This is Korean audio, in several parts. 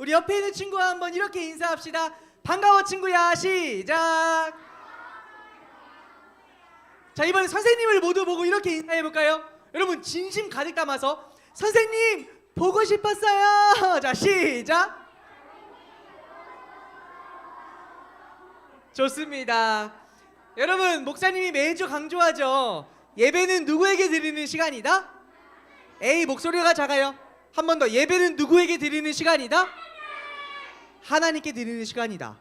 우리 옆에 있는 친구와 한번 이렇게 인사합시다. 반가워 친구야. 시작. 자, 이번엔 선생님을 모두 보고 이렇게 인사해볼까요? 여러분 진심 가득 담아서 선생님 보고 싶었어요. 자, 시작. 좋습니다. 여러분 목사님이 매주 강조하죠. 예배는 누구에게 드리는 시간이다? 에이, 목소리가 작아요. 한 번 더. 예배는 누구에게 드리는 시간이다? 하나님께 드리는 시간이다.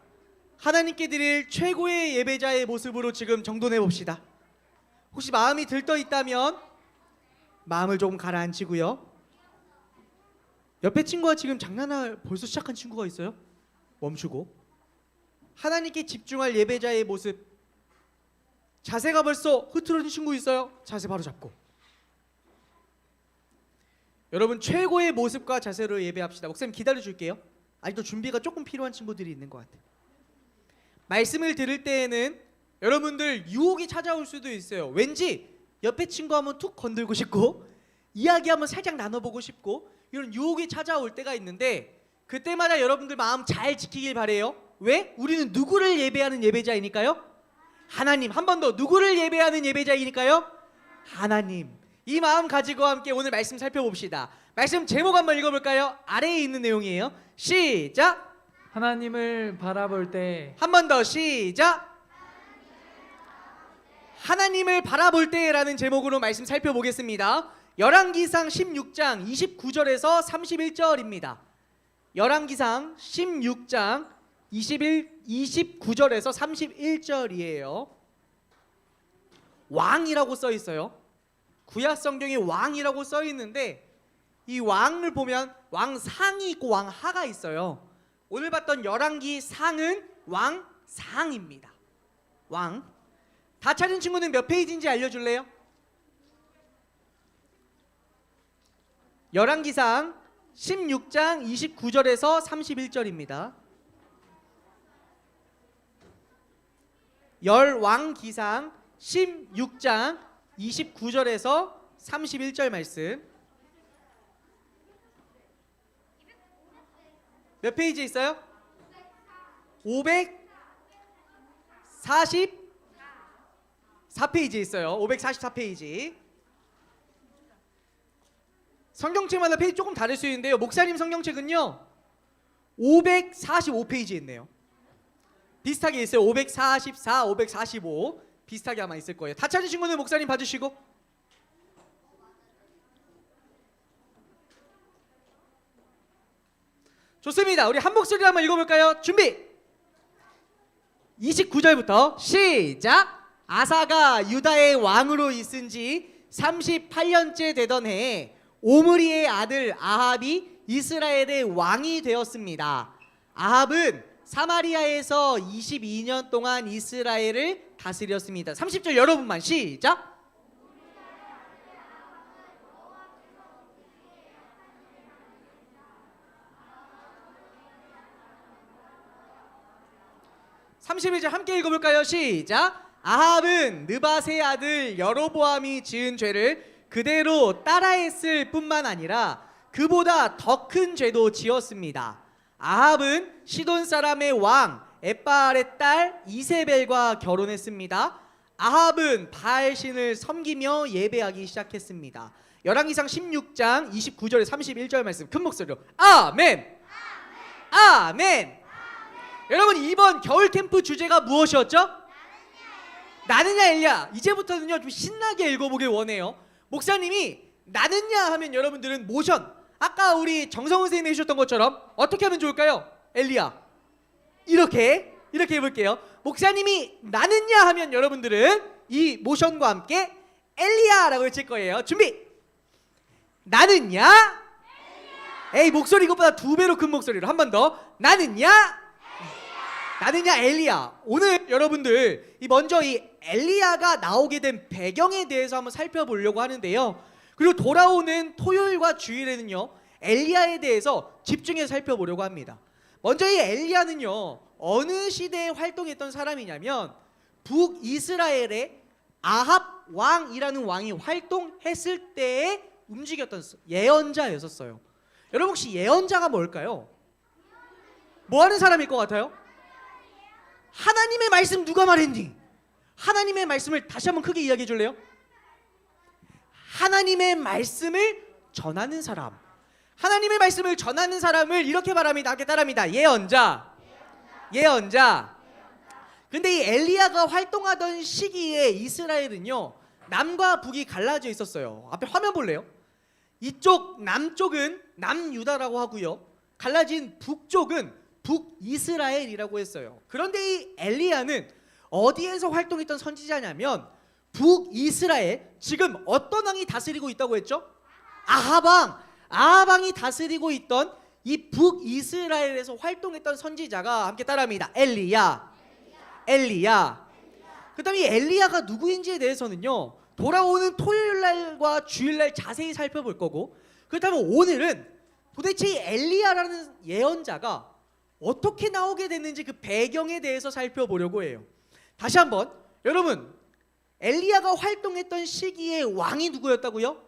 하나님께 드릴 최고의 예배자의 모습으로 지금 정돈해 봅시다. 혹시 마음이 들떠 있다면 마음을 조금 가라앉히고요. 옆에 친구가 지금 장난을 벌써 시작한 친구가 있어요? 멈추고 하나님께 집중할 예배자의 모습. 자세가 벌써 흐트러진 친구 있어요? 자세 바로 잡고. 여러분 최고의 모습과 자세로 예배합시다. 목사님 기다려줄게요. 아직도 준비가 조금 필요한 친구들이 있는 것 같아요. 말씀을 들을 때에는 여러분들 유혹이 찾아올 수도 있어요. 왠지 옆에 친구 한번 툭 건들고 싶고 이야기 한번 살짝 나눠보고 싶고 이런 유혹이 찾아올 때가 있는데 그때마다 여러분들 마음 잘 지키길 바래요. 왜? 우리는 누구를 예배하는 예배자이니까요? 하나님. 한 번 더. 누구를 예배하는 예배자이니까요? 하나님. 이 마음 가지고 함께 오늘 말씀 살펴봅시다. 말씀 제목 한번 읽어볼까요? 아래에 있는 내용이에요. 시작. 하나님을 바라볼 때 한 번 더. 시작. 하나님을 바라볼 때라는 제목으로 말씀 살펴보겠습니다. 열왕기상 16장 29절에서 31절입니다. 열왕기상 16장 29절에서 31절이에요. 왕이라고 써 있어요. 구약 성경에 왕이라고 써 있는데 이 왕을 보면 왕상이 있고 왕하가 있어요. 오늘 봤던 열왕기 상은 왕상입니다. 왕. 다 찾은 친구는 몇 페이지인지 알려줄래요? 열왕기상 16장 29절에서 31절입니다. 열왕기상 16장 29절에서 31절 말씀. 몇 페이지 있어요? 544페이지 있어요. 544페이지. 성경책마다 페이지 조금 다를 수 있는데요. 목사님 성경책은요 545페이지에 있네요. 비슷하게 있어요. 544, 545 비슷하게 아마 있을 거예요. 다 찾으신 거는 목사님 봐주시고. 좋습니다. 우리 한 목소리로 한번 읽어볼까요? 준비. 29절부터 시작. 아사가 유다의 왕으로 있은 지 38년째 되던 해에 오므리의 아들 아합이 이스라엘의 왕이 되었습니다. 아합은 사마리아에서 22년 동안 이스라엘을 다스렸습니다. 30절 여러분만 시작. (31절) 함께 읽어볼까요? 시작. 아합은 느밧의 아들 여로보암이 지은 죄를 그대로 따라했을 뿐만 아니라 그보다 더 큰 죄도 지었습니다. 아합은 시돈 사람의 왕 엣바알의 딸 이세벨과 결혼했습니다. 아합은 바알신을 섬기며 예배하기 시작했습니다. 열왕기상 16장 29절에 31절 말씀 큰 목소리로 아멘. 아멘. 아멘. 여러분 이번 겨울 캠프 주제가 무엇이었죠? 나느냐 엘리야. 이제부터는요 좀 신나게 읽어보길 원해요. 목사님이 나느냐 하면 여러분들은 모션, 아까 우리 정성훈 선생님이 해주셨던 것처럼 어떻게 하면 좋을까요? 엘리야 이렇게 해볼게요. 목사님이 나느냐 하면 여러분들은 이 모션과 함께 엘리야라고 외칠 거예요. 준비. 나느냐 엘리야. 에이, 목소리 이것보다 2배로 큰 목소리로 한 번 더. 나느냐 엘리야. 나느냐 엘리야. 오늘 여러분들 먼저 이 엘리야가 나오게 된 배경에 대해서 한번 살펴보려고 하는데요. 그리고 돌아오는 토요일과 주일에는요 엘리야에 대해서 집중해서 살펴보려고 합니다. 먼저 이 엘리야는요 어느 시대에 활동했던 사람이냐면 북이스라엘의 아합 왕이라는 왕이 활동했을 때에 움직였던 예언자였었어요. 여러분 혹시 예언자가 뭘까요? 뭐 하는 사람일 것 같아요? 하나님의 말씀 누가 말했니? 하나님의 말씀을 다시 한번 크게 이야기해 줄래요? 하나님의 말씀을 전하는 사람. 하나님의 말씀을 전하는 사람을 이렇게 말합니다. 함께 따라합니다. 예언자. 예언자. 근데 이 엘리야가 활동하던 시기에 이스라엘은요, 남과 북이 갈라져 있었어요. 앞에 화면 볼래요? 이쪽 남쪽은 남유다라고 하고요, 갈라진 북쪽은 북이스라엘이라고 했어요. 그런데 이 엘리야는 어디에서 활동했던 선지자냐면 북이스라엘, 지금 어떤 왕이 다스리고 있다고 했죠? 아하방이 다스리고 있던 이 북이스라엘에서 활동했던 선지자가, 함께 따라합니다. 엘리야. 그 다음에 이 엘리야가 누구인지에 대해서는요, 돌아오는 토요일날과 주일날 자세히 살펴볼 거고, 그렇다면 오늘은 도대체 이 엘리야라는 예언자가 어떻게 나오게 됐는지 그 배경에 대해서 살펴보려고 해요. 다시 한번, 여러분, 엘리야가 활동했던 시기에 왕이 누구였다고요?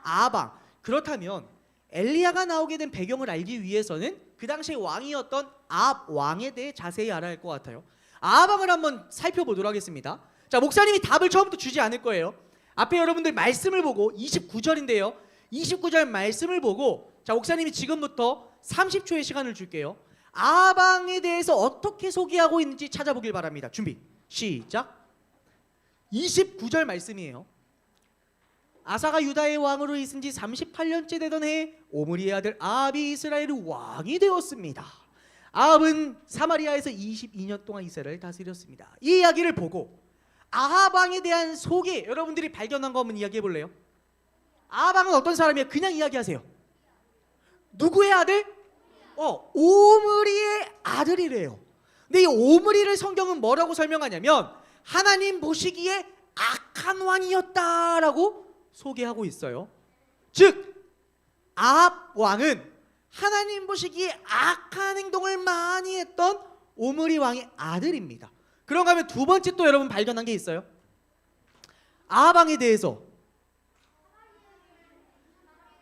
아하방. 그렇다면 엘리야가 나오게 된 배경을 알기 위해서는 그 당시에 왕이었던 아합 왕에 대해 자세히 알아야 할 것 같아요. 아하방을 한번 살펴보도록 하겠습니다. 자, 목사님이 답을 처음부터 주지 않을 거예요. 앞에 여러분들 말씀을 보고, 29절인데요, 29절 말씀을 보고, 자, 목사님이 지금부터 30초의 시간을 줄게요. 아하방에 대해서 어떻게 소개하고 있는지 찾아보길 바랍니다. 준비 시작. 29절 말씀이에요. 아사가 유다의 왕으로 있은 지 38년째 되던 해에 오므리의 아들 아합이 이스라엘의 왕이 되었습니다. 아합은 사마리아에서 22년 동안 이스라엘을 다스렸습니다. 이 이야기를 보고 아합 왕에 대한 소개, 여러분들이 발견한 거 한번 이야기해 볼래요? 아합 왕은 어떤 사람이에요? 그냥 이야기하세요. 누구의 아들? 오므리의 아들이래요. 근데 이 오므리를 성경은 뭐라고 설명하냐면 하나님 보시기에 악한 왕이었다라고 소개하고 있어요. 즉 아합 왕은 하나님 보시기에 악한 행동을 많이 했던 오므리 왕의 아들입니다. 그런가 하면 두 번째 또 여러분 발견한 게 있어요. 아합 왕에 대해서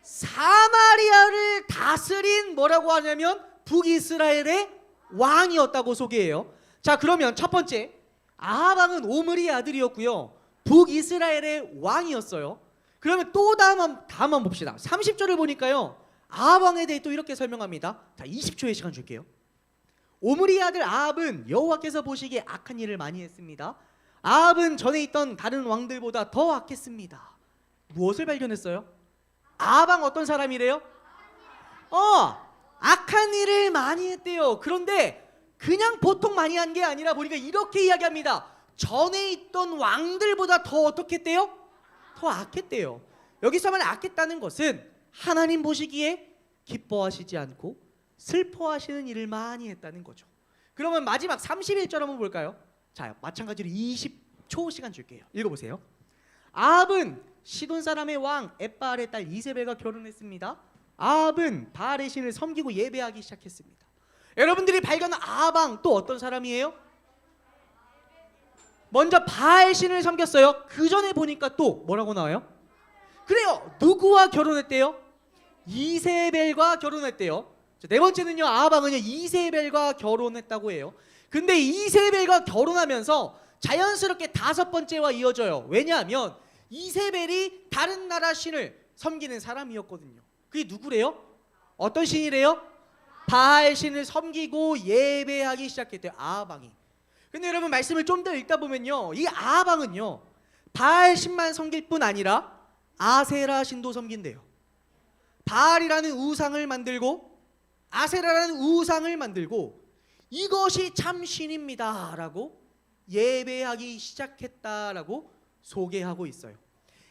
사마리아를 다스린 뭐라고 하냐면 북이스라엘의 왕이었다고 소개해요. 자, 그러면 첫 번째, 아합 왕은 오므리의 아들이었고요, 북이스라엘의 왕이었어요. 그러면 또 다음 한번 봅시다. 30절을 보니까요, 아합 왕에 대해 또 이렇게 설명합니다. 자, 20초의 시간 줄게요. 오므리의 아들 아합은 여호와께서 보시기에 악한 일을 많이 했습니다. 아합은 전에 있던 다른 왕들보다 더 악했습니다. 무엇을 발견했어요? 아합 왕 어떤 사람이래요? 악한 일을 많이 했대요. 그런데 그냥 보통 많이 한 게 아니라 보니까 이렇게 이야기합니다. 전에 있던 왕들보다 더 어떻게 했대요? 더 악했대요. 여기서 말 악했다는 것은 하나님 보시기에 기뻐하시지 않고 슬퍼하시는 일을 많이 했다는 거죠. 그러면 마지막 31절 한번 볼까요? 자, 마찬가지로 20초 시간 줄게요. 읽어보세요. 아합은 시돈 사람의 왕 엣바알의 딸 이세벨과 결혼했습니다. 아합은 바알의 신을 섬기고 예배하기 시작했습니다. 여러분들이 발견한 아합 왕 또 어떤 사람이에요? 먼저 바알 신을 섬겼어요. 그 전에 보니까 또 뭐라고 나와요? 그래요, 누구와 결혼했대요? 이세벨과 결혼했대요. 자, 네 번째는요, 아합 왕은요 이세벨과 결혼했다고 해요. 근데 이세벨과 결혼하면서 자연스럽게 다섯 번째와 이어져요. 왜냐하면 이세벨이 다른 나라 신을 섬기는 사람이었거든요. 그게 누구래요? 어떤 신이래요? 바알 신을 섬기고 예배하기 시작했대요, 아합 왕이. 근데 여러분 말씀을 좀 더 읽다 보면요, 이 아합 왕은요 바알 신만 섬길 뿐 아니라 아세라 신도 섬긴대요. 바알이라는 우상을 만들고 아세라라는 우상을 만들고 이것이 참 신입니다 라고 예배하기 시작했다라고 소개하고 있어요.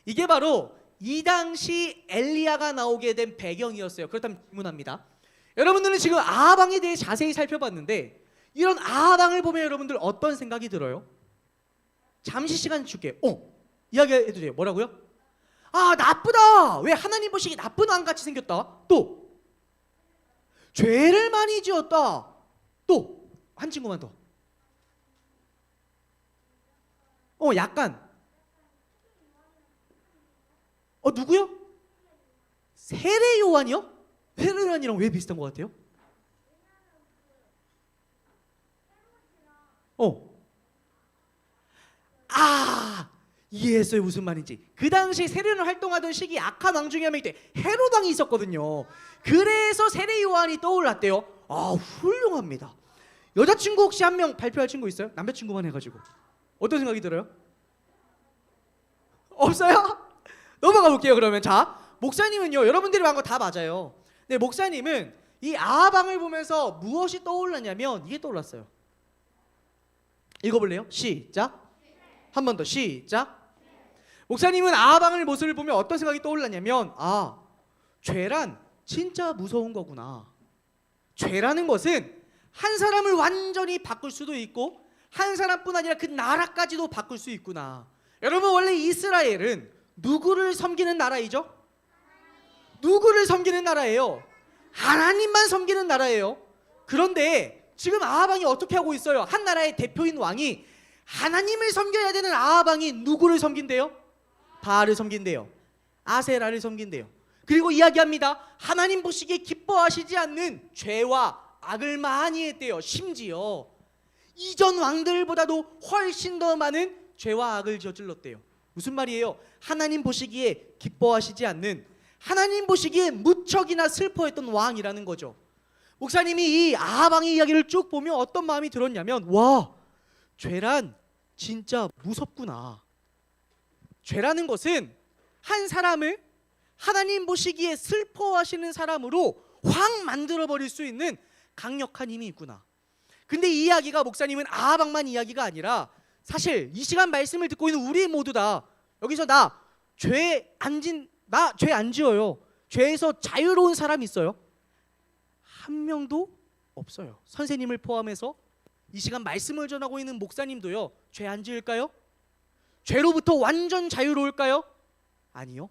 이게 바로 이 당시 엘리야가 나오게 된 배경이었어요. 그렇다면 질문합니다. 여러분들은 지금 아합 왕에 대해 자세히 살펴봤는데 이런 아합 왕을 보면 여러분들 어떤 생각이 들어요? 잠시 시간 줄게요. 이야기해도 돼요. 뭐라고요? 나쁘다. 왜 하나님 보시기에 나쁜 왕같이 생겼다. 또 죄를 많이 지었다. 또 한 친구만 더. 약간 누구요? 세례 요한이요? 세례 요한이랑 왜 비슷한 것 같아요? 어. 아, 이해했어요. 무슨 말인지. 그 당시 세례를 활동하던 시기 악한 왕 중에 한 명이 헤롯 왕이 있었거든요. 그래서 세례 요한이 떠올랐대요. 아, 훌륭합니다. 여자친구 혹시 한 명 발표할 친구 있어요? 남자친구만 해가지고 어떤 생각이 들어요? 없어요? 넘어가 볼게요. 그러면 자, 목사님은요, 여러분들이 말한 거 다 맞아요. 근데 목사님은 이 아하방을 보면서 무엇이 떠올랐냐면 이게 떠올랐어요. 읽어볼래요? 시작. 한 번 더 시작. 목사님은 아하방의 모습을 보면 어떤 생각이 떠올랐냐면, 아, 죄란 진짜 무서운 거구나. 죄라는 것은 한 사람을 완전히 바꿀 수도 있고 한 사람뿐 아니라 그 나라까지도 바꿀 수 있구나. 여러분, 원래 이스라엘은 누구를 섬기는 나라이죠? 누구를 섬기는 나라예요? 하나님만 섬기는 나라예요. 그런데 지금 아하방이 어떻게 하고 있어요? 한 나라의 대표인 왕이 하나님을 섬겨야 되는 아하방이 누구를 섬긴대요? 바알을 섬긴대요. 아세라를 섬긴대요. 그리고 이야기합니다. 하나님 보시기에 기뻐하시지 않는 죄와 악을 많이 했대요. 심지어 이전 왕들보다도 훨씬 더 많은 죄와 악을 저질렀대요. 무슨 말이에요? 하나님 보시기에 기뻐하시지 않는, 하나님 보시기에 무척이나 슬퍼했던 왕이라는 거죠. 목사님이 이 아하방의 이야기를 쭉 보면 어떤 마음이 들었냐면, 와, 죄란 진짜 무섭구나. 죄라는 것은 한 사람을 하나님 보시기에 슬퍼하시는 사람으로 확 만들어버릴 수 있는 강력한 힘이 있구나. 근데 이 이야기가 목사님은 아하방만 이야기가 아니라 사실 이 시간 말씀을 듣고 있는 우리 모두 다 여기서 나 죄 안 지어요. 죄에서 자유로운 사람 있어요? 한 명도 없어요. 선생님을 포함해서 이 시간 말씀을 전하고 있는 목사님도요, 죄 안 지을까요? 죄로부터 완전 자유로울까요? 아니요.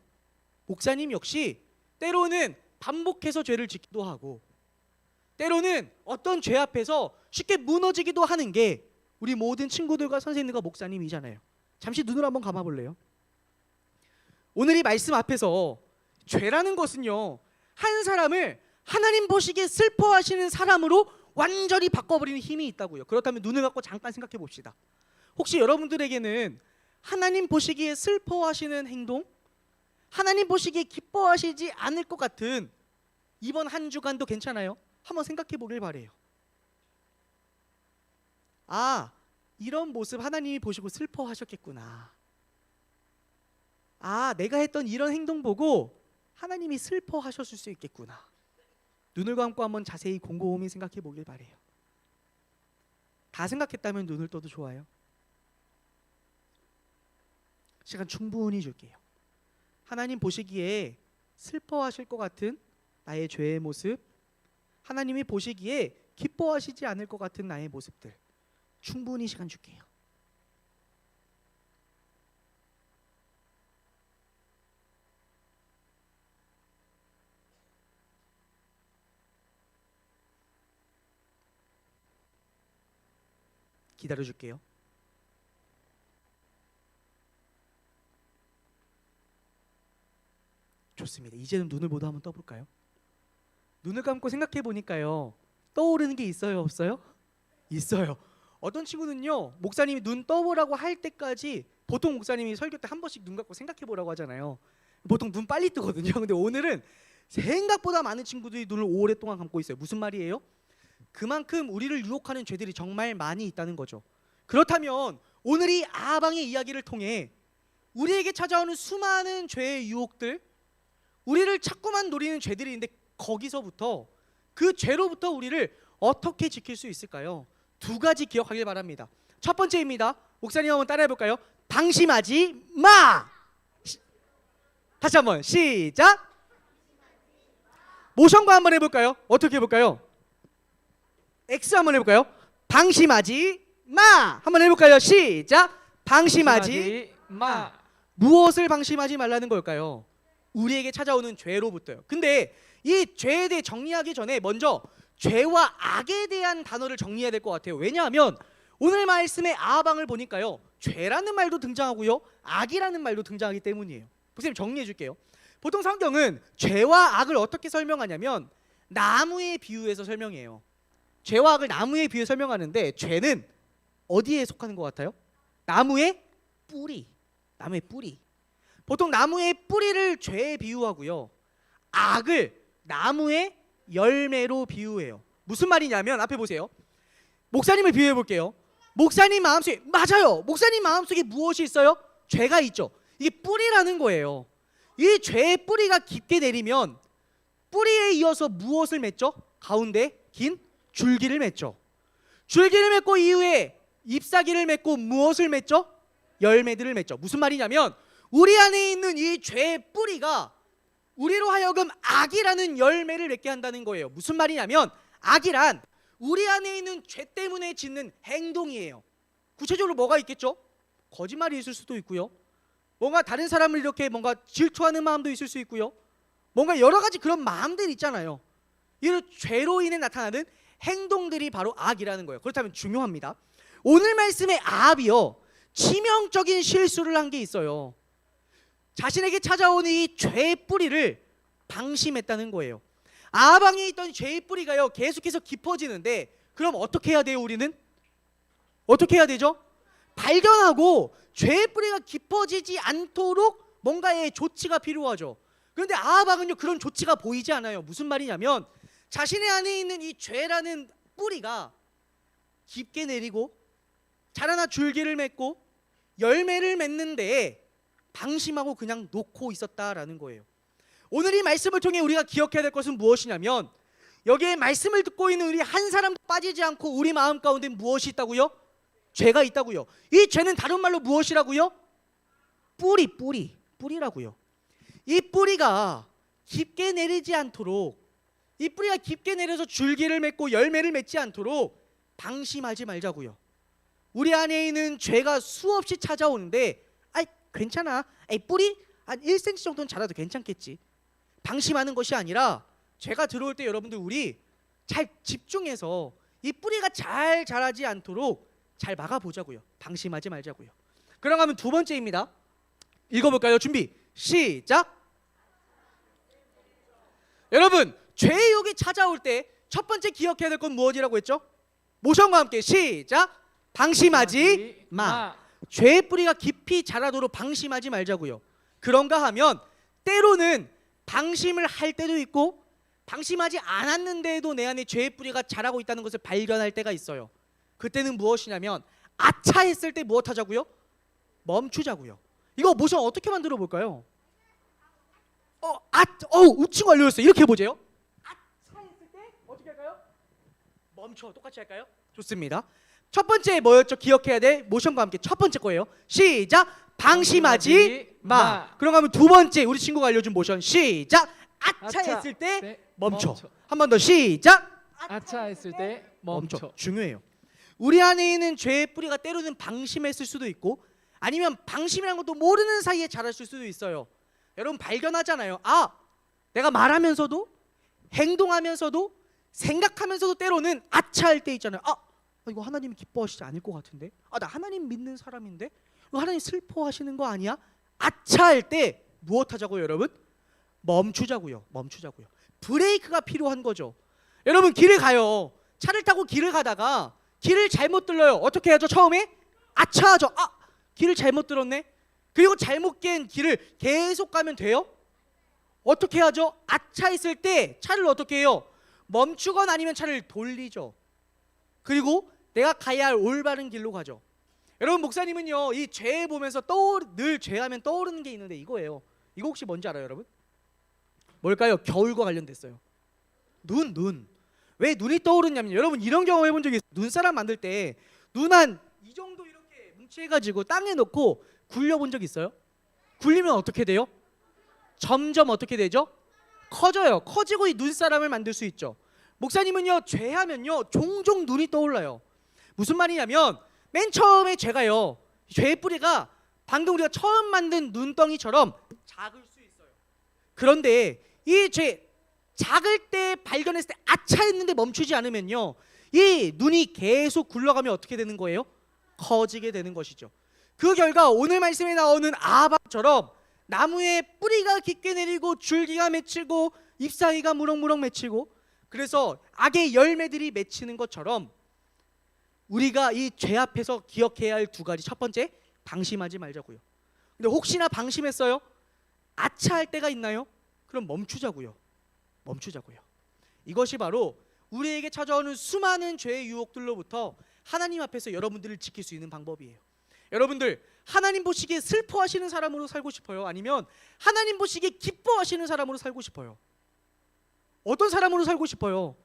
목사님 역시 때로는 반복해서 죄를 짓기도 하고 때로는 어떤 죄 앞에서 쉽게 무너지기도 하는 게 우리 모든 친구들과 선생님과 목사님이잖아요. 잠시 눈을 한번 감아볼래요? 오늘 이 말씀 앞에서 죄라는 것은요, 한 사람을 하나님 보시기에 슬퍼하시는 사람으로 완전히 바꿔버리는 힘이 있다고요. 그렇다면 눈을 감고 잠깐 생각해 봅시다. 혹시 여러분들에게는 하나님 보시기에 슬퍼하시는 행동, 하나님 보시기에 기뻐하시지 않을 것 같은 이번 한 주간도 괜찮아요? 한번 생각해 보길 바래요. 아, 이런 모습 하나님이 보시고 슬퍼하셨겠구나. 아, 내가 했던 이런 행동 보고 하나님이 슬퍼하셨을 수 있겠구나. 눈을 감고 한번 자세히 곰곰이 생각해 보길 바래요. 다 생각했다면 눈을 떠도 좋아요. 시간 충분히 줄게요. 하나님 보시기에 슬퍼하실 것 같은 나의 죄의 모습, 하나님이 보시기에 기뻐하시지 않을 것 같은 나의 모습들, 충분히 시간 줄게요. 기다려줄게요. 좋습니다. 이제는 눈을 모두 한번 떠볼까요? 눈을 감고 생각해 보니까요, 떠오르는 게 있어요, 없어요? 있어요. 어떤 친구는요, 목사님이 눈 떠보라고 할 때까지, 보통 목사님이 설교 때 한 번씩 눈 감고 생각해 보라고 하잖아요. 보통 눈 빨리 뜨거든요. 근데 오늘은 생각보다 많은 친구들이 눈을 오랫동안 감고 있어요. 무슨 말이에요? 그만큼 우리를 유혹하는 죄들이 정말 많이 있다는 거죠. 그렇다면 오늘 이 아하방의 이야기를 통해 우리에게 찾아오는 수많은 죄의 유혹들, 우리를 자꾸만 노리는 죄들이 있는데 거기서부터, 그 죄로부터 우리를 어떻게 지킬 수 있을까요? 두 가지 기억하길 바랍니다. 첫 번째입니다. 목사님 한번 따라해 볼까요? 방심하지 마. 다시 한번 시작. 모션과 한번 해볼까요? 어떻게 해볼까요? X 한번 해볼까요? 방심하지 마. 한번 해볼까요? 시작. 방심하지 마. 무엇을 방심하지 말라는 걸까요? 우리에게 찾아오는 죄로부터요. 근데 이 죄에 대해 정리하기 전에 먼저 죄와 악에 대한 단어를 정리해야 될 것 같아요. 왜냐하면 오늘 말씀의 아하방을 보니까요, 죄라는 말도 등장하고요, 악이라는 말도 등장하기 때문이에요. 선생님 정리해 줄게요. 보통 성경은 죄와 악을 어떻게 설명하냐면 나무에 비유해서 설명해요. 죄와 악을 나무에 비유해 설명하는데, 죄는 어디에 속하는 것 같아요? 나무의 뿌리. 나무의 뿌리. 보통 나무의 뿌리를 죄에 비유하고요. 악을 나무의 열매로 비유해요. 무슨 말이냐면 앞에 보세요. 목사님을 비유해 볼게요. 목사님 마음속에 맞아요. 목사님 마음속에 무엇이 있어요? 죄가 있죠. 이게 뿌리라는 거예요. 이 죄의 뿌리가 깊게 내리면 뿌리에 이어서 무엇을 맺죠? 가운데 긴 줄기를 맺죠. 줄기를 맺고 이후에 잎사귀를 맺고 무엇을 맺죠? 열매들을 맺죠. 무슨 말이냐면 우리 안에 있는 이 죄의 뿌리가 우리로 하여금 악이라는 열매를 맺게 한다는 거예요. 무슨 말이냐면 악이란 우리 안에 있는 죄 때문에 짓는 행동이에요. 구체적으로 뭐가 있겠죠? 거짓말이 있을 수도 있고요. 뭔가 다른 사람을 이렇게 뭔가 질투하는 마음도 있을 수 있고요. 뭔가 여러 가지 그런 마음들이 있잖아요. 이런 죄로 인해 나타나는 행동들이 바로 악이라는 거예요. 그렇다면 중요합니다. 오늘 말씀의 아합이요, 치명적인 실수를 한 게 있어요. 자신에게 찾아오는 이 죄의 뿌리를 방심했다는 거예요. 아합 왕에 있던 죄의 뿌리가요 계속해서 깊어지는데, 그럼 어떻게 해야 돼요? 우리는 어떻게 해야 되죠? 발견하고 죄의 뿌리가 깊어지지 않도록 뭔가의 조치가 필요하죠. 그런데 아합 왕은요 그런 조치가 보이지 않아요. 무슨 말이냐면 자신의 안에 있는 이 죄라는 뿌리가 깊게 내리고 자라나 줄기를 맺고 열매를 맺는데 방심하고 그냥 놓고 있었다라는 거예요. 오늘 이 말씀을 통해 우리가 기억해야 될 것은 무엇이냐면, 여기에 말씀을 듣고 있는 우리 한 사람도 빠지지 않고 우리 마음 가운데 무엇이 있다고요? 죄가 있다고요. 이 죄는 다른 말로 무엇이라고요? 뿌리라고요. 이 뿌리가 깊게 내리지 않도록, 이 뿌리가 깊게 내려서 줄기를 맺고 열매를 맺지 않도록 방심하지 말자고요. 우리 안에 있는 죄가 수없이 찾아오는데 괜찮아, 뿌리 한 1cm 정도는 자라도 괜찮겠지, 방심하는 것이 아니라 죄가 들어올 때 여러분들 우리 잘 집중해서 이 뿌리가 잘 자라지 않도록 잘 막아보자고요. 방심하지 말자고요. 그럼 두 번째입니다. 읽어볼까요? 준비 시작. 여러분, 죄의 유혹이 찾아올 때 첫 번째 기억해야 될 건 무엇이라고 했죠? 모션과 함께 시작. 방심하지 마. 죄의 뿌리가 깊이 자라도록 방심하지 말자고요. 그런가 하면 때로는 방심을 할 때도 있고 방심하지 않았는데도 내 안에 죄의 뿌리가 자라고 있다는 것을 발견할 때가 있어요. 그때는 무엇이냐면 아차 했을 때 무엇 하자고요? 멈추자고요. 이거 모션 어떻게 만들어 볼까요? 우측 완료였어요. 이렇게 해보세요. 아차 했을 때 어떻게 할까요? 멈춰. 똑같이 할까요? 좋습니다. 첫 번째 뭐였죠? 기억해야 돼. 모션과 함께 첫 번째 거예요. 시작. 방심하지 마. 그럼 두 번째 우리 친구가 알려준 모션 시작. 아차 했을 때 멈춰. 한 번 더 시작. 아차 했을 때 멈춰. 중요해요. 우리 안에 있는 죄의 뿌리가 때로는 방심했을 수도 있고 아니면 방심이라는 것도 모르는 사이에 자랐을 수도 있어요. 여러분 발견하잖아요. 내가 말하면서도 행동하면서도 생각하면서도 때로는 아차할 때 있잖아요. 이거 하나님이 기뻐하시지 않을 것 같은데, 나 하나님 믿는 사람인데 이거 하나님 슬퍼하시는 거 아니야? 아차할 때 무엇 하자고요? 여러분 멈추자고요. 브레이크가 필요한 거죠. 여러분 길을 가요. 차를 타고 길을 가다가 길을 잘못 들러요. 어떻게 해야죠? 처음에 아차하죠. 길을 잘못 들었네. 그리고 잘못 깬 길을 계속 가면 돼요? 어떻게 하죠? 아차했을 때 차를 어떻게 해요? 멈추거나 아니면 차를 돌리죠. 그리고 내가 가야 할 올바른 길로 가죠. 여러분 목사님은요 이 죄 보면서 늘 죄하면 떠오르는 게 있는데 이거예요. 이거 혹시 뭔지 알아요 여러분? 뭘까요? 겨울과 관련됐어요. 눈. 왜 눈이 떠오르냐면 여러분 이런 경험 해본 적이 있어요. 눈사람 만들 때 눈 한 이 정도 이렇게 뭉치해가지고 땅에 놓고 굴려본 적 있어요? 굴리면 어떻게 돼요? 점점 어떻게 되죠? 커져요. 커지고 이 눈사람을 만들 수 있죠. 목사님은요 죄하면요 종종 눈이 떠올라요. 무슨 말이냐면 맨 처음에 죄가요, 죄의 뿌리가 방금 우리가 처음 만든 눈덩이처럼 작을 수 있어요. 그런데 이 죄 작을 때 발견했을 때 아차했는데 멈추지 않으면요 이 눈이 계속 굴러가면 어떻게 되는 거예요? 커지게 되는 것이죠. 그 결과 오늘 말씀에 나오는 아합처럼 나무에 뿌리가 깊게 내리고 줄기가 맺히고 잎사귀가 무럭무럭 맺히고 그래서 악의 열매들이 맺히는 것처럼 우리가 이 죄 앞에서 기억해야 할 두 가지. 첫 번째, 방심하지 말자고요. 근데 혹시나 방심했어요? 아차할 때가 있나요? 그럼 멈추자고요. 멈추자고요. 이것이 바로 우리에게 찾아오는 수많은 죄의 유혹들로부터 하나님 앞에서 여러분들을 지킬 수 있는 방법이에요. 여러분들, 하나님 보시기에 슬퍼하시는 사람으로 살고 싶어요? 아니면 하나님 보시기에 기뻐하시는 사람으로 살고 싶어요? 어떤 사람으로 살고 싶어요?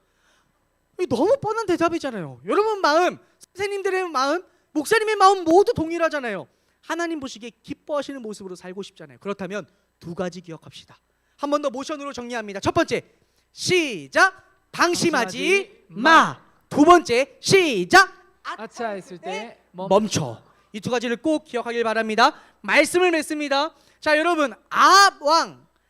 너무 뻔한 대답이잖아요. 여러분 마음, 선생님들의 마음, 목사님의 마음 모두 동일하잖아요. 하나님 보시기에 기뻐하시는 모습으로 살고 싶잖아요. 그렇다면 두 가지 기억합시다. 한 번 더 모션으로 정리합니다. 첫 번째, 시작. 방심하지 마. 두 번째, 시작. 아차했을 때 멈춰. 이 두 가지를 꼭 기억하길 바랍니다. 말씀을 맺습니다. 자, 여러분,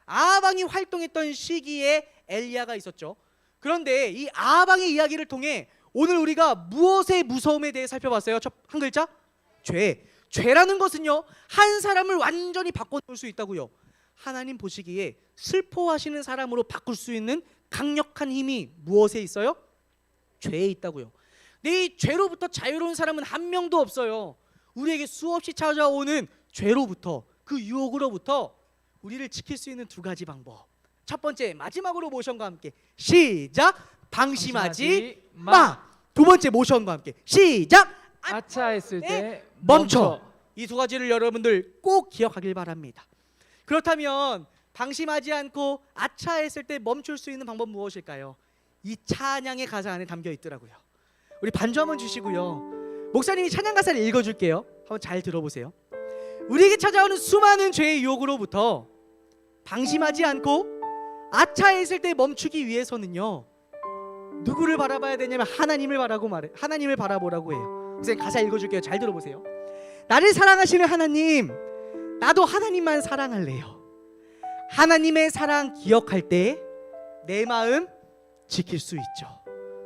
아합왕이 활동했던 시기에 엘리야가 있었죠. 그런데 이 아합왕의 이야기를 통해 오늘 우리가 무엇의 무서움에 대해 살펴봤어요? 첫 한 글자, 죄. 죄라는 것은요, 한 사람을 완전히 바꿔놓을 수 있다고요. 하나님 보시기에 슬퍼하시는 사람으로 바꿀 수 있는 강력한 힘이 무엇에 있어요? 죄에 있다고요. 근데 이 죄로부터 자유로운 사람은 한 명도 없어요. 우리에게 수없이 찾아오는 죄로부터, 그 유혹으로부터 우리를 지킬 수 있는 두 가지 방법. 첫 번째, 마지막으로 모션과 함께 시작. 방심하지 마. 두 번째, 모션과 함께 시작. 아차했을 때 멈춰. 이 두 가지를 여러분들 꼭 기억하길 바랍니다. 그렇다면 방심하지 않고 아차했을 때 멈출 수 있는 방법 무엇일까요? 이 찬양의 가사 안에 담겨 있더라고요. 우리 반주 한번 주시고요. 목사님이 찬양 가사를 읽어줄게요. 한번 잘 들어보세요. 우리에게 찾아오는 수많은 죄의 유혹으로부터 방심하지 않고 아차했을 때 멈추기 위해서는요, 누구를 바라봐야 되냐면 하나님을 바라보라고 해요. 선생님 가사 읽어줄게요. 잘 들어보세요. 나를 사랑하시는 하나님, 나도 하나님만 사랑할래요. 하나님의 사랑 기억할 때 내 마음 지킬 수 있죠.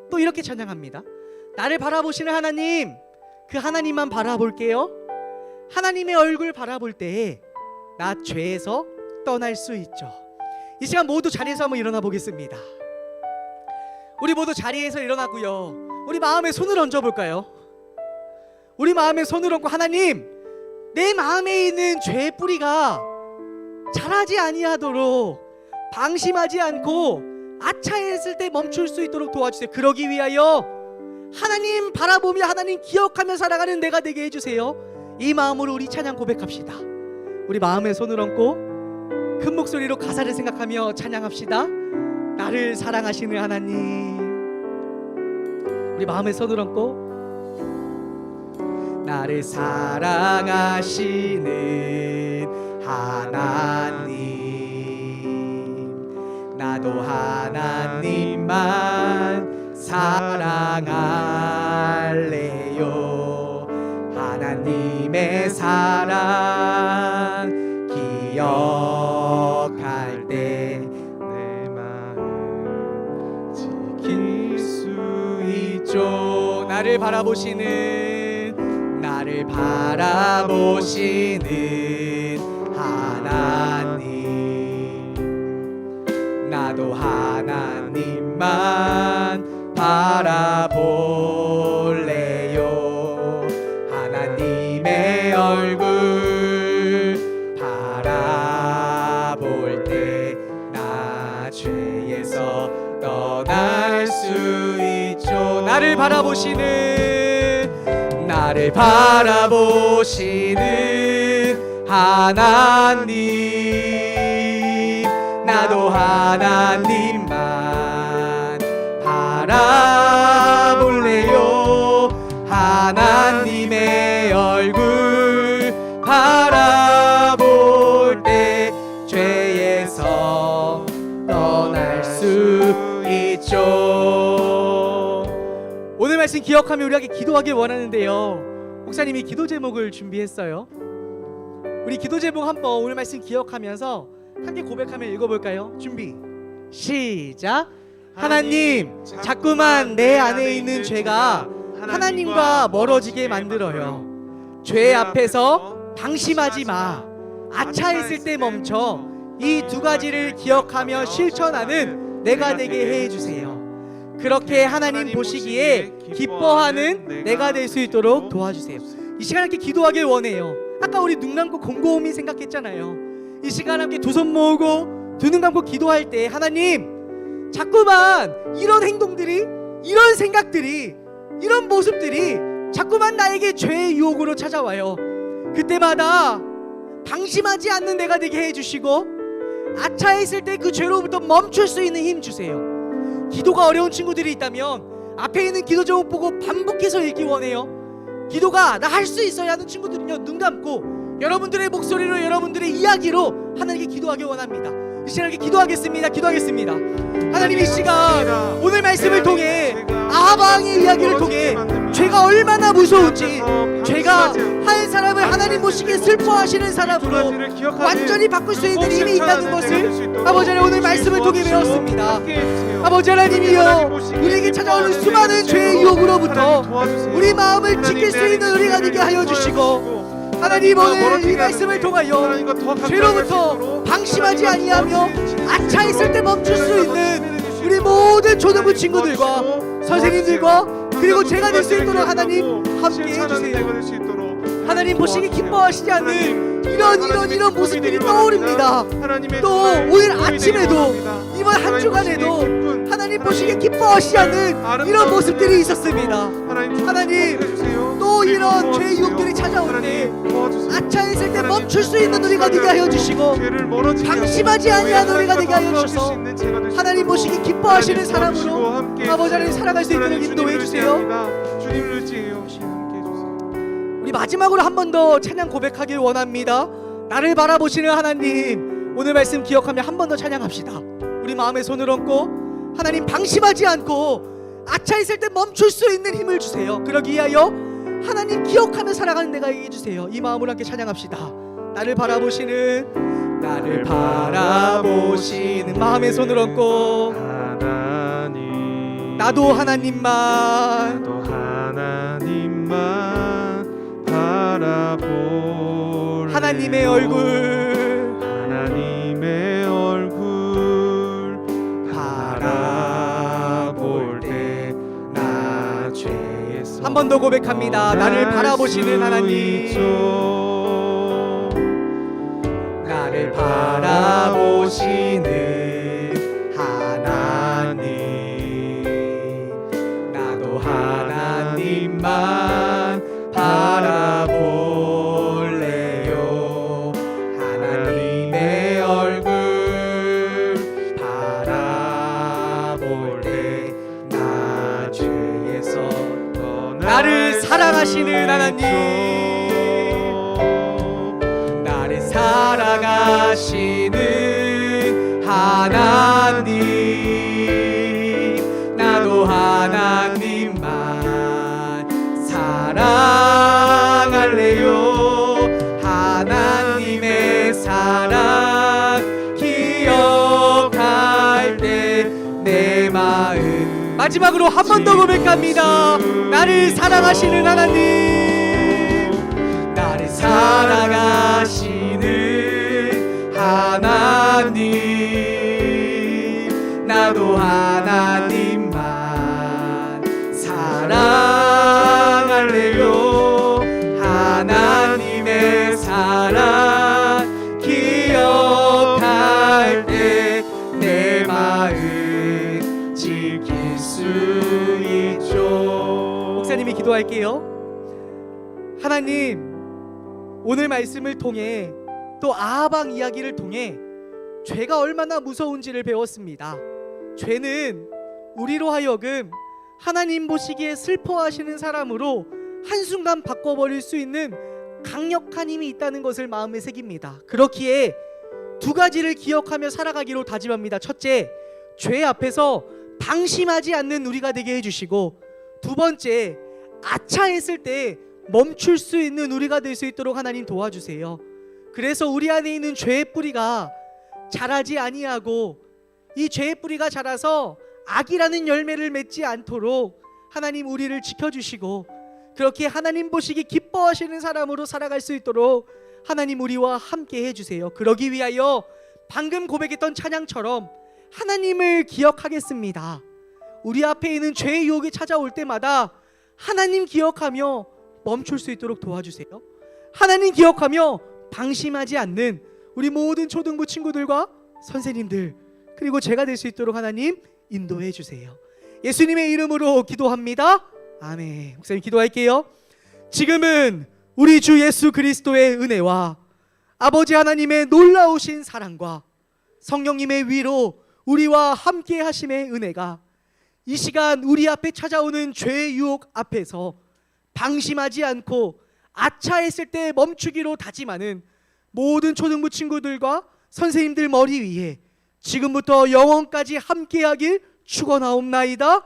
또 이렇게 찬양합니다. 나를 바라보시는 하나님, 그 하나님만 바라볼게요. 하나님의 얼굴 바라볼 때 나 죄에서 떠날 수 있죠. 이 시간 모두 자리에서 한번 일어나 보겠습니다. 우리 모두 자리에서 일어나고요, 우리 마음에 손을 얹어 볼까요? 우리 마음에 손을 얹고, 하나님, 내 마음에 있는 죄의 뿌리가 자라지 아니하도록 방심하지 않고 아차했을 때 멈출 수 있도록 도와주세요. 그러기 위하여 하나님 바라보며 하나님 기억하며 살아가는 내가 되게 해주세요. 이 마음으로 우리 찬양 고백합시다. 우리 마음에 손을 얹고 큰 목소리로 가사를 생각하며 찬양합시다. 나를 사랑하시는 하나님. 우리 마음에 손을 얹고 나를 사랑하시는 하나님, 나도 하나님만 사랑할래요. 하나님의 사랑 기억할 때 내 마음 지킬 수 있죠. 나를 바라보시는 하나님, 나도 하나님만 바라볼래요. 하나님의 얼굴 바라볼 때 나 죄에서 떠날 수 있죠. 나를 바라보시는 하나님, 나도 하나님만 바라볼래요. 하나님의 얼굴 바라볼 때 죄에서 떠날 수 있죠. 오늘 말씀 기억하며 우리에게 기도하길 원하는데요, 목사님이 기도 제목을 준비했어요. 우리 기도 제목 한번 오늘 말씀 기억하면서 함께 고백하며 읽어볼까요? 준비 시작. 하나님, 자꾸만 내 안에 있는 죄가 하나님과 멀어지게 만들어요. 죄 앞에서 방심하지 마. 아차했을 때 멈춰. 이 두 가지를 기억하며 실천하는 내가 되게 해주세요. 그렇게 하나님 보시기에 기뻐하는 내가 될 수 있도록 도와주세요. 이 시간 함께 기도하길 원해요. 아까 우리 눈 감고 곰곰이 생각했잖아요. 이 시간 함께 두 손 모으고 두 눈 감고 기도할 때 하나님 자꾸만 이런 행동들이, 이런 생각들이, 이런 모습들이 자꾸만 나에게 죄의 유혹으로 찾아와요. 그때마다 방심하지 않는 내가 되게 해주시고 아차했을 때 그 죄로부터 멈출 수 있는 힘 주세요. 기도가 어려운 친구들이 있다면 앞에 있는 기도 제목 보고 반복해서 읽기 원해요. 기도가 나 할 수 있어야 하는 친구들은요, 눈 감고 여러분들의 목소리로, 여러분들의 이야기로 하나님께 기도하기 원합니다. 이 시간에 기도하겠습니다. 기도하겠습니다. 하나님, 이 시간 오늘 말씀을 통해 아방의 이야기를 통해 죄가 얼마나 무서운지, 죄가 한 사람을 하나님 보시기에 슬퍼하시는 사람으로 완전히 바꿀 수 있는 힘이 있다는 것을 아버지 하나님 오늘 말씀을 통해 배웠습니다. 아버지 하나님이여, 우리에게 찾아오는 수많은 죄의 유혹으로부터 우리 마음을 지킬 수 있는 우리가 되게 하여 주시고, 하나님 오늘 이 말씀을 통하여 죄로부터 방심하지 아니하며 아차했을 때 멈출 수 있는 우리 모든 초등부 친구들과 선생님들과 그리고 제가 될 수 있도록 하나님 함께 해주세요. 하나님 보시기 기뻐하시지 않는 이런 모습들이 떠오릅니다. 또 오늘 아침에도 이번 한 주간에도 하나님 보시기 기뻐하시지 않는 이런 모습들이 있었습니다. 하나님 또 이런 죄의 유혹들이 찾아올 때 아차했을 때 멈출 수 있는 우리가 되게 하여 주시고 방심하지 아니하는 우리가 되게 하여 주셔서 하나님 보시기 기뻐하시는 사람으로 아버지 하나님 살아갈 수 있도록 인도해 주세요. 주님 의지해요. 함께 해주세요. 우리 마지막으로 한 번 더 찬양 고백하길 원합니다. 나를 바라보시는 하나님, 오늘 말씀 기억하며 한 번 더 찬양합시다. 우리 마음에 손을 얹고 하나님 방심하지 않고 아차했을 때 멈출 수 있는 힘을 주세요. 그러기 위하여 하나님 기억하며 살아가는 내가 이겨 주세요. 이 마음으로 함께 찬양합시다. 나를 바라보시는, 나를 바라보시는 마음에 손을 얹고 하나님, 나도 하나님만, 나도 하나님만 바라볼 하나님의 얼굴, 하나님의 얼굴 바라볼 때 나 죄에서 한 번 더 고백합니다. 나를 바라보시는 하나님, 나를 바라보시는 하나님, 나도 하나님만 바라볼래요. 하나님의 얼굴 바라볼 때 나 죄에서 나를 사랑하시는 하나님, 나를 사랑하시는 하나님, 나도 하나님만 사랑할래요. 하나님의 사랑 기억할 때 내 마음, 마지막으로 한 번 더 고백합니다. 나를 사랑하시는 하나님, 나를 사랑하시는 하나님, 나도 하나님만 사랑할래요. 하나님의 사랑 기억할 때 내 마음 지킬 수 있죠. 목사님이 기도할게요. 하나님, 오늘 말씀을 통해 또 아하방 이야기를 통해 죄가 얼마나 무서운지를 배웠습니다. 죄는 우리로 하여금 하나님 보시기에 슬퍼하시는 사람으로 한순간 바꿔버릴 수 있는 강력한 힘이 있다는 것을 마음에 새깁니다. 그렇기에 두 가지를 기억하며 살아가기로 다짐합니다. 첫째, 죄 앞에서 방심하지 않는 우리가 되게 해주시고, 두 번째, 아차했을 때 멈출 수 있는 우리가 될 수 있도록 하나님 도와주세요. 그래서 우리 안에 있는 죄의 뿌리가 자라지 아니하고 이 죄의 뿌리가 자라서 악이라는 열매를 맺지 않도록 하나님 우리를 지켜주시고, 그렇게 하나님 보시기 기뻐하시는 사람으로 살아갈 수 있도록 하나님 우리와 함께 해주세요. 그러기 위하여 방금 고백했던 찬양처럼 하나님을 기억하겠습니다. 우리 앞에 있는 죄의 유혹이 찾아올 때마다 하나님 기억하며 멈출 수 있도록 도와주세요. 하나님 기억하며 방심하지 않는 우리 모든 초등부 친구들과 선생님들, 그리고 제가 될 수 있도록 하나님 인도해 주세요. 예수님의 이름으로 기도합니다. 아멘. 목사님 기도할게요. 지금은 우리 주 예수 그리스도의 은혜와 아버지 하나님의 놀라우신 사랑과 성령님의 위로 우리와 함께 하심의 은혜가 이 시간 우리 앞에 찾아오는 죄의 유혹 앞에서 방심하지 않고 아차했을 때 멈추기로 다짐하는 모든 초등부 친구들과 선생님들 머리 위에 지금부터 영원까지 함께하길 축원하옵나이다.